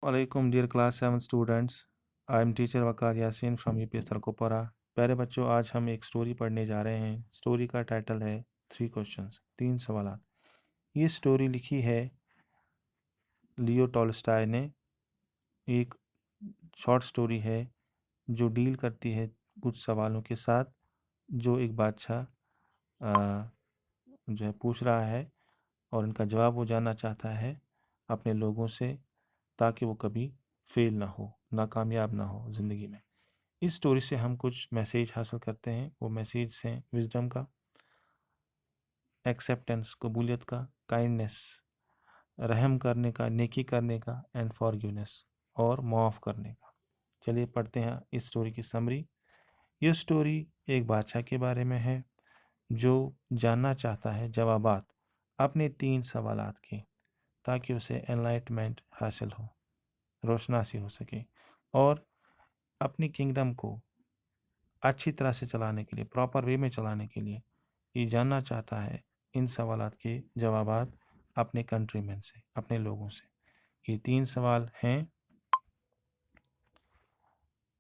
Alaikum dear class 7 students. I am teacher Waqar Yasin from UP Sarkopara. प्यारे बच्चों, आज हम एक स्टोरी पढ़ने जा रहे हैं। स्टोरी का टाइटल है 3 क्वेश्चंस, 3 सवाल। ये स्टोरी लिखी है लियो टॉल्स्टॉय ने। एक शॉर्ट स्टोरी है जो डील करती है कुछ सवालों के साथ जो एक बादशाह जो है पूछ रहा है, और इनका जवाब वो जानना चाहता है अपने लोगों से, ताकि वो कभी फेल ना हो, नाकामयाब ना हो ज़िंदगी में। इस स्टोरी से हम कुछ मैसेज हासिल करते हैं। वो मैसेज हैं विजडम का, एक्सेप्टेंस कबूलियत का, काइंडनेस रहम करने का, नेकी करने का, एंड फॉरगिवनेस और माफ़ करने का। चलिए पढ़ते हैं इस स्टोरी की समरी। ये स्टोरी एक बादशाह के बारे में है जो जानना चाहता है जवाबात अपने 3 सवालात के, ताकि उसे एनलाइटमेंट हासिल हो, रोशनासी हो सके, और अपनी किंगडम को अच्छी तरह से चलाने के लिए, प्रॉपर वे में चलाने के लिए ये जानना चाहता है इन सवालात के जवाबात अपने कंट्रीमैन से, अपने लोगों से। ये 3 सवाल हैं।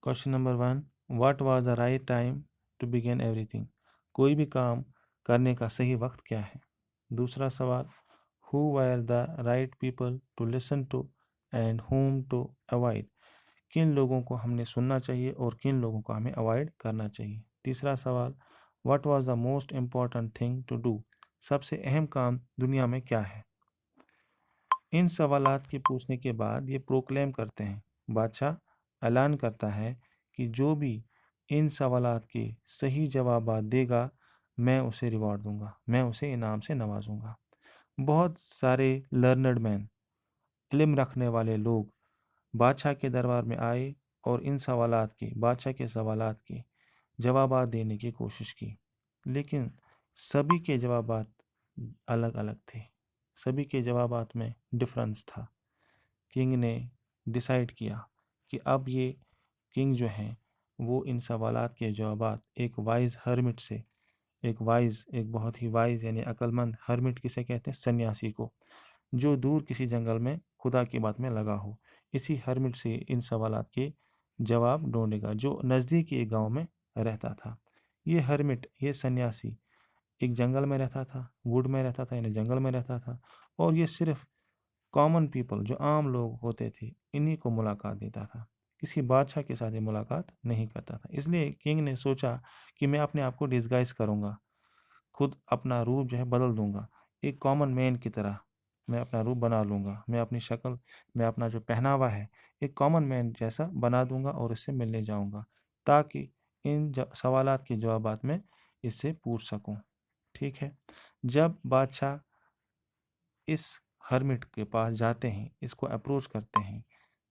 Question number 1, what was the right time to begin everything? कोई भी काम करने का सही वक्त क्या है? दूसरा सवाल, who were the right people to listen to and whom to avoid? किन लोगों को हमने सुनना चाहिए और किन लोगों को हमें अवॉइड करना चाहिए? तीसरा सवाल, what was the most important thing to do? सबसे अहम काम दुनिया में क्या है? इन सवालात के पूछने के बाद ये प्रोक्लेम करते हैं, बादशाह ऐलान करता है कि जो भी इन सवालात के सही जवाब देगा मैं उसे रिवॉर्ड दूंगा, मैं उसे इनाम से नवाजूंगा। बहुत सारे लर्नड मैन, इल्म रखने वाले लोग बादशाह के दरबार में आए और इन सवालात के, बादशाह के सवालात के जवाबात देने की कोशिश की, लेकिन सभी के जवाबात अलग अलग थे। सभी के जवाबात में डिफरेंस था। किंग ने डिसाइड किया कि अब ये किंग जो हैं वो इन सवालात के जवाबात एक वाइज हर्मिट से, एक बहुत ही वाइज यानी अक्लमंद, हर्मिट किसे कहते हैं? सन्यासी को, जो दूर किसी जंगल में खुदा की बात में लगा हो। इसी हर्मिट से इन सवालात के जवाब ढूंढेगा जो नज़दीक एक गांव में रहता था। ये हर्मिट, ये सन्यासी एक जंगल में रहता था, वुड में रहता था, यानी जंगल में रहता था, और ये सिर्फ कॉमन पीपल, जो आम लोग होते थे, इन्हीं को मुलाकात देता था। किसी बादशाह के साथ ये मुलाकात नहीं करता था। इसलिए किंग ने सोचा कि मैं अपने आप को डिस्गाइज करूंगा, खुद अपना रूप जो है बदल दूंगा, एक कॉमन मैन की तरह मैं अपना रूप बना लूँगा। मैं अपनी शक्ल, मैं अपना जो पहनावा है एक कॉमन मैन जैसा बना दूंगा और इससे मिलने जाऊंगा, ताकि इन सवालात के जवाबात में इससे पूछ सकूं। ठीक है। जब बादशाह इस हर्मिट के पास जाते हैं, इसको अप्रोच करते हैं,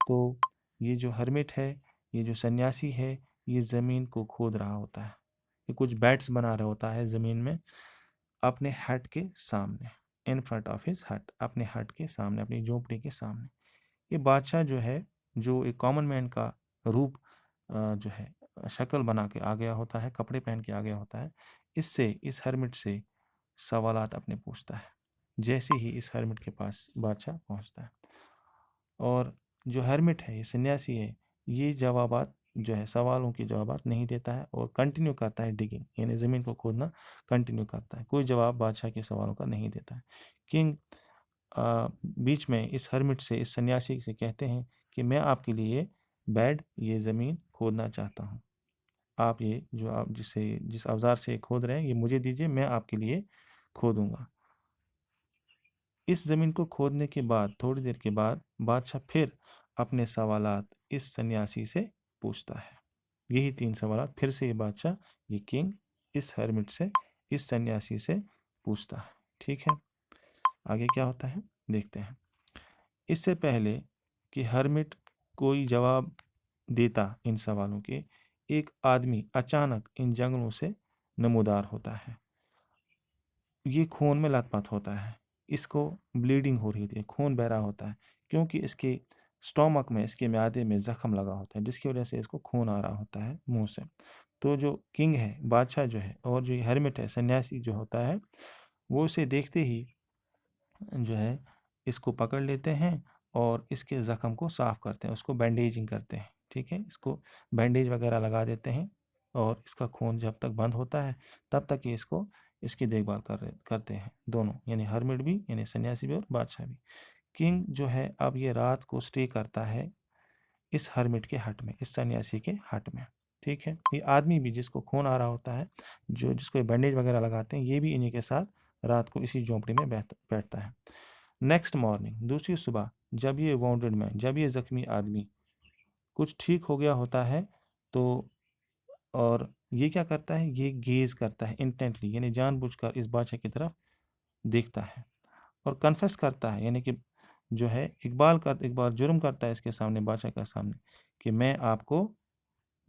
तो ये जो हर्मिट है, ये जो सन्यासी है, ये ज़मीन को खोद रहा होता है। ये कुछ बैट्स बना रहा होता है ज़मीन में अपने हट के सामने, इन फ्रंट ऑफ हिज हट, अपने हट के सामने, अपनी झोंपड़ी के सामने। ये बादशाह जो है, जो एक कॉमन मैन का रूप जो है शक्ल बना के आ गया होता है, कपड़े पहन के आ गया होता है, इससे, इस हर्मिट से सवालात अपने पूछता है। जैसे ही इस हर्मिट के पास बादशाह पहुंचता है, और जो हर्मिट है, ये सन्यासी है, ये जवाबात जो है सवालों के जवाबात नहीं देता है और कंटिन्यू करता है डिगिंग, यानी ज़मीन को खोदना कंटिन्यू करता है। कोई जवाब बादशाह के सवालों का नहीं देता है। किंग बीच में इस हर्मिट से, इस सन्यासी से कहते हैं कि मैं आपके लिए बेड, ये ज़मीन खोदना चाहता हूँ। आप ये जो आप जिस औजार से खोद रहे हैं ये मुझे दीजिए, मैं आपके लिए खोदूंगा। इस ज़मीन को खोदने के बाद थोड़ी देर के बाद बादशाह फिर अपने सवालात इस सन्यासी से पूछता है। यही 3 सवालात फिर से ये बादशाह, ये किंग, इस हर्मिट से, इस सन्यासी से पूछता है। ठीक है। आगे क्या होता है देखते हैं। इससे पहले कि हर्मिट कोई जवाब देता इन सवालों के, एक आदमी अचानक इन जंगलों से नमूदार होता है। ये खून में लथपथ होता है, इसको ब्लीडिंग हो रही होती है, खून बह रहा होता है, क्योंकि इसके स्टोमक में, इसके म्यादे में ज़ख्म लगा होता है, जिसकी वजह से इसको खून आ रहा होता है मुंह से। तो जो किंग है, बादशाह जो है, और जो हेरमिट है, सन्यासी जो होता है, वो उसे देखते ही जो है इसको पकड़ लेते हैं और इसके ज़ख्म को साफ़ करते हैं, उसको बैंडेजिंग करते हैं। ठीक है, इसको बैंडेज वगैरह लगा देते हैं और इसका खून जब तक बंद होता है तब तक ये इसको इसकी देखभाल करते हैं दोनों, यानी हर्मिट भी, यानी सन्यासी भी और बादशाह भी। किंग जो है अब ये रात को स्टे करता है इस हर्मिट के हट में, इस सन्यासी के हट में। ठीक है, ये आदमी भी जिसको खून आ रहा होता है, जो जिसको बैंडेज वगैरह लगाते हैं, ये भी इन्हीं के साथ रात को इसी झोंपड़ी में बैठता है। नेक्स्ट मॉर्निंग, दूसरी सुबह, जब ये वाउंडेड मैन, जब ये जख्मी आदमी कुछ ठीक हो गया होता है, तो और ये क्या करता है, ये गेज करता है इंटेंटली, यानी जानबूझकर इस बादशाह की तरफ देखता है और कन्फेस करता है, यानी कि जो है इकबाल जुर्म करता है इसके सामने, बादशाह के सामने, कि मैं आपको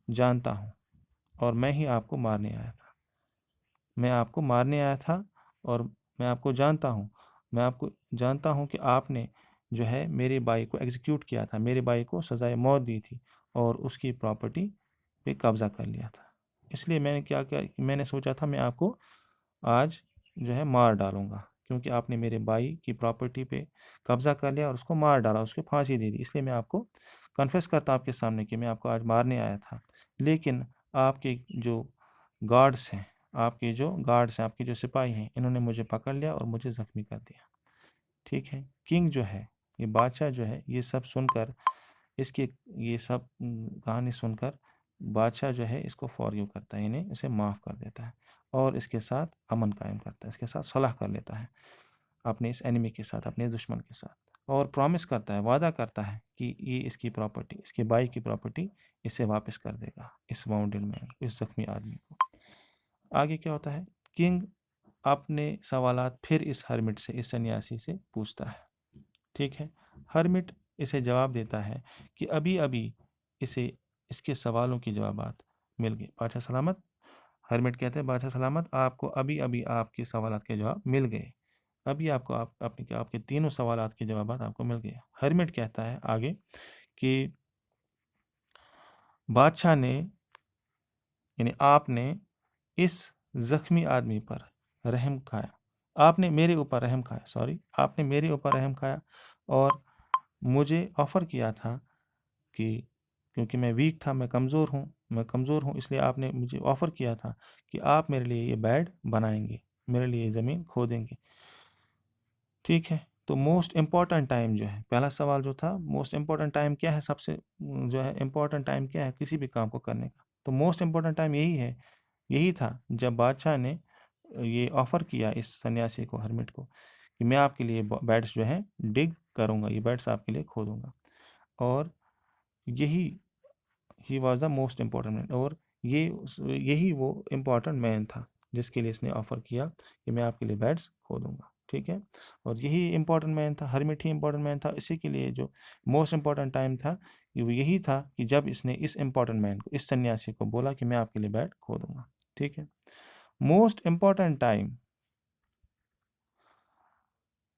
जानता हूँ और मैं ही आपको मारने आया था। मैं आपको मारने आया था और मैं आपको जानता हूँ। मैं आपको जानता हूँ कि आपने जो है मेरे भाई को एग्जीक्यूट किया था, मेरे भाई को सज़ाए मौत दी थी और उसकी प्रॉपर्टी पे कब्ज़ा कर लिया था। इसलिए मैंने क्या किया, मैंने सोचा था मैं आपको आज जो है मार डालूँगा, क्योंकि आपने मेरे भाई की प्रॉपर्टी पे कब्ज़ा कर लिया और उसको मार डाला, उसको फांसी दे दी। इसलिए मैं आपको कन्फेस करता आपके सामने कि मैं आपको आज मारने आया था। लेकिन आपके जो गार्ड्स हैं आपके जो सिपाही हैं, इन्होंने मुझे पकड़ लिया और मुझे ज़ख्मी कर दिया। ठीक है, किंग जो है, ये बादशाह जो है, ये सब सुनकर इसकी ये सब कहानी सुनकर बादशाह जो है इसको फॉरगिव करता है, यानी इसे माफ़ कर देता है और इसके साथ अमन कायम करता है, इसके साथ सलाह कर लेता है अपने इस एनिमी के साथ, अपने इस दुश्मन के साथ, और प्रॉमिस करता है, वादा करता है कि ये इसकी प्रॉपर्टी, इसके भाई की प्रॉपर्टी इसे वापस कर देगा, इस वाउंडेड मैन, इस जख्मी आदमी को। आगे क्या होता है, किंग अपने सवालात फिर इस हर्मिट से, इस सन्यासी से पूछता है। ठीक है, हर्मिट इसे जवाब देता है कि अभी अभी इसे इसके सवालों के जवाबात मिल गए। बादशाह सलामत, हर्मिट कहते हैं बादशाह सलामत, आपको अभी अभी आपके सवालात के जवाब मिल गए। अभी आपको आपके तीनों सवालात के जवाबात आपको मिल गए। हर्मिट कहता है आगे कि बादशाह ने, यानी आपने इस जख्मी आदमी पर रहम खाया, आपने मेरे ऊपर रहम खाया, सॉरी, आपने मेरे ऊपर रहम खाया और मुझे ऑफ़र किया था कि, क्योंकि मैं वीक था, मैं कमज़ोर हूँ, इसलिए आपने मुझे ऑफ़र किया था कि आप मेरे लिए ये बेड बनाएंगे, मेरे लिए ज़मीन खोदेंगे। ठीक है, तो मोस्ट इम्पॉर्टेंट टाइम जो है, पहला सवाल जो था, मोस्ट इम्पॉर्टेंट टाइम क्या है, सबसे जो है इम्पॉर्टेंट टाइम क्या है किसी भी काम को करने का, तो मोस्ट इम्पॉर्टेंट टाइम यही है, यही था जब बादशाह ने ये ऑफ़र किया इस सन्यासी को, हर्मिट को, कि मैं आपके लिए बेड्स जो है डिग करूँगा, ये बेड्स आपके लिए खोदूँगा। और यही he was the most important man, और यही वो इम्पॉर्टेंट मैन था जिसके लिए इसने ऑफ़र किया कि मैं आपके लिए बेड्स खोदूँगा। ठीक है, और यही इम्पॉर्टेंट मैन था, हर्मिट ही इम्पॉर्टेंट मैन था, इसी के लिए जो मोस्ट इम्पॉर्टेंट टाइम था कि वो यही था कि जब इसने इस इम्पॉर्टेंट मैन को, इस सन्यासी को बोला कि मैं आपके लिए बेड खोदूँगा। ठीक है, मोस्ट इम्पॉर्टेंट टाइम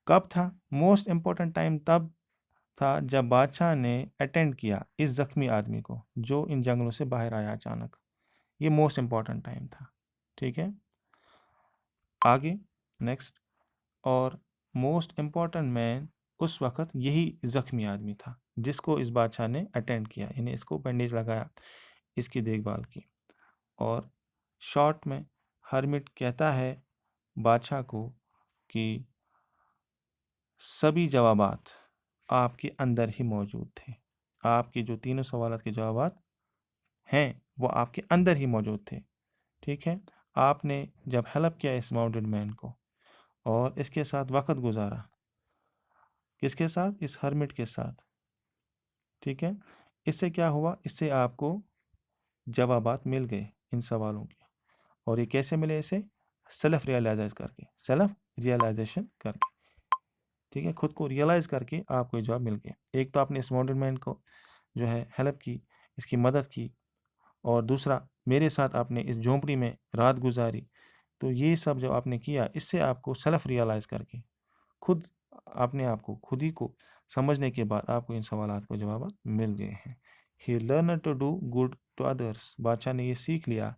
कब था? मोस्ट इम्पॉर्टेंट टाइम तब था जब बादशाह ने अटेंड किया इस जख्मी आदमी को जो इन जंगलों से बाहर आया अचानक। ये मोस्ट इम्पॉर्टेंट टाइम था। ठीक है, आगे नेक्स्ट, और मोस्ट इम्पॉर्टेंट मैन उस वक़्त यही जख्मी आदमी था जिसको इस बादशाह ने अटेंड किया, यानी इसको बैंडेज लगाया, इसकी देखभाल की। और शॉर्ट में हर्मिट कहता है बादशाह को कि सभी जवाबात आपके अंदर ही मौजूद थे, आपके जो तीनों सवालात के जवाबात हैं वो आपके अंदर ही मौजूद थे। ठीक है, आपने जब हेल्प किया इस माउंटेड मैन को और इसके साथ वक़्त गुज़ारा, किसके साथ? इस हर्मिट के साथ। ठीक है, इससे क्या हुआ? इससे आपको जवाबात मिल गए इन सवालों के, और ये कैसे मिले? इसे सेल्फ रियलाइजेशन करके। ठीक है, खुद को रियलाइज़ करके आपको ये जवाब मिल गया। एक तो आपने इस माउंटेड मैन को जो है हेल्प की, इसकी मदद की, और दूसरा मेरे साथ आपने इस झोंपड़ी में रात गुजारी। तो ये सब जब आपने किया, इससे आपको सेल्फ रियलाइज़ करके खुद अपने आप को, खुद ही को समझने के बाद आपको इन सवालात के जवाब मिल गए हैं। He learn to do good to others, बादशाह ने ये सीख लिया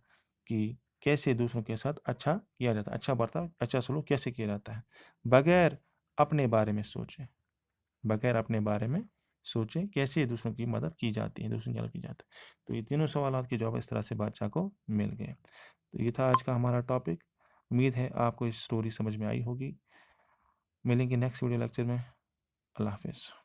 कि कैसे दूसरों के साथ अच्छा किया जाता है, अच्छा बर्ताव, अच्छा सलूक कैसे किया जाता है, बगैर अपने बारे में सोचे। बगैर अपने बारे में सोचे कैसे दूसरों की मदद की जाती है, दूसरों की हेल्प की जाती है। तो ये तीनों सवाल के जवाब इस तरह से बादशाह को मिल गए। तो ये था आज का हमारा टॉपिक। उम्मीद है आपको इस स्टोरी समझ में आई होगी। मिलेंगे नेक्स्ट वीडियो लेक्चर में। अल्लाह हाफिज़।